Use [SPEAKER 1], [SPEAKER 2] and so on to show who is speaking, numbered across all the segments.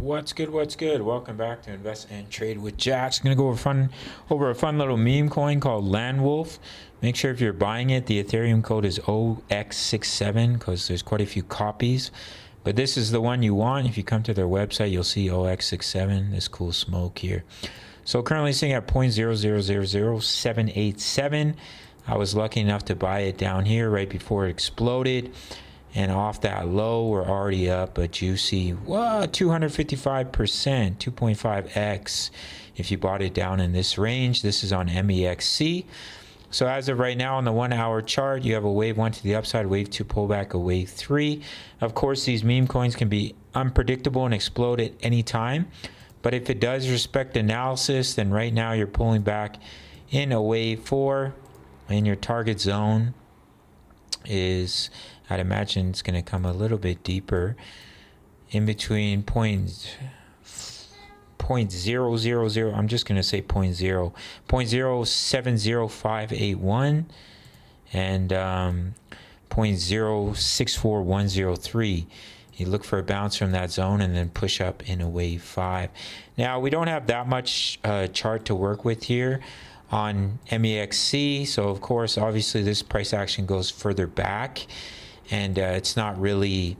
[SPEAKER 1] What's good? What's good? Welcome back to Invest and Trade with Jax. Gonna go over a fun little meme coin called Landwolf. Make sure if you're buying it, the Ethereum code is OX67 because there's quite a few copies. But this is the one you want. If you come to their website, you'll see OX67. This cool smoke here. So currently sitting at 0.0000787. I was lucky enough to buy it down here right before it exploded. And off that low, we're already up a juicy, 255%, 2.5x. If you bought it down in this range, this is on MEXC. So as of right now on the 1 hour chart, you have a wave 1 to the upside, wave 2 pullback, a wave 3. Of course, these meme coins can be unpredictable and explode at any time. But if it does respect analysis, then right now you're pulling back in a wave 4, and your target zone is, I'd imagine it's going to come a little bit deeper in between point 0.000, I'm just going to say 0.070581 and 0.064103. You look for a bounce from that zone and then push up in a wave 5. Now, we don't have that much chart to work with here on MEXC, so of course, obviously this price action goes further back, and it's not really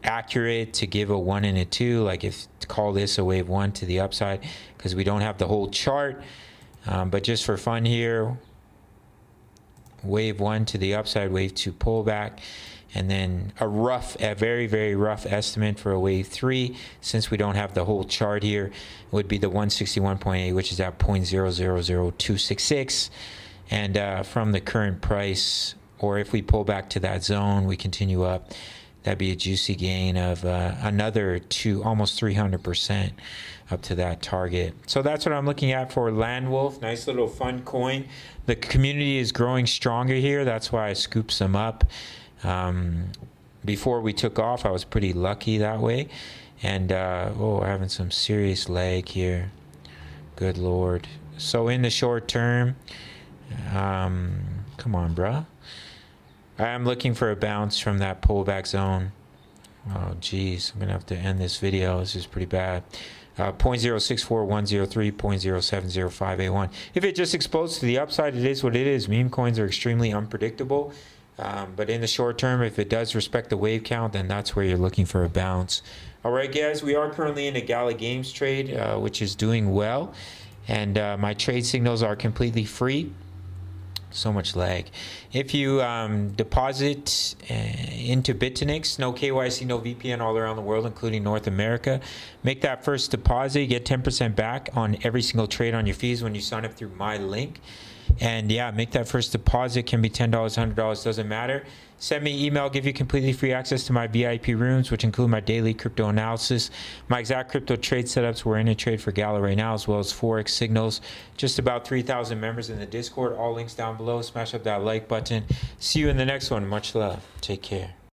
[SPEAKER 1] accurate to give a 1 and a 2, like if to call this a wave 1 to the upside, because we don't have the whole chart. But just for fun here, wave 1 to the upside, wave 2 pullback, and then a very, very rough estimate for a wave 3, since we don't have the whole chart here, would be the 161.8, which is at 0.000266. And from the current price, or if we pull back to that zone, we continue up, that'd be a juicy gain of another almost 300% up to that target. So that's what I'm looking at for Landwolf. Nice little fun coin. The community is growing stronger here. That's why I scooped some up. Before we took off, I was pretty lucky that way. And, having some serious lag here. Good Lord. So in the short term, come on, bruh. I am looking for a bounce from that pullback zone. Oh, geez. I'm going to have to end this video. This is pretty bad. 0.064103, 0.070581. If it just explodes to the upside, it is what it is. Meme coins are extremely unpredictable. But in the short term, if it does respect the wave count, then that's where you're looking for a bounce. All right, guys, we are currently in a Gala Games trade, which is doing well. And my trade signals are completely free. So much lag. If you deposit into Bitfinex, no KYC, no VPN, all around the world, including North America, make that first deposit. You get 10% back on every single trade on your fees when you sign up through my link. And yeah, make that first deposit. Can be $10, $100, doesn't matter. Send me an email, give you completely free access to my VIP rooms, which include my daily crypto analysis, my exact crypto trade setups. We're in a trade for Gala right now, as well as Forex signals. Just about 3,000 members in the Discord. All links down below. Smash up that like button. See you in the next one. Much love. Take care.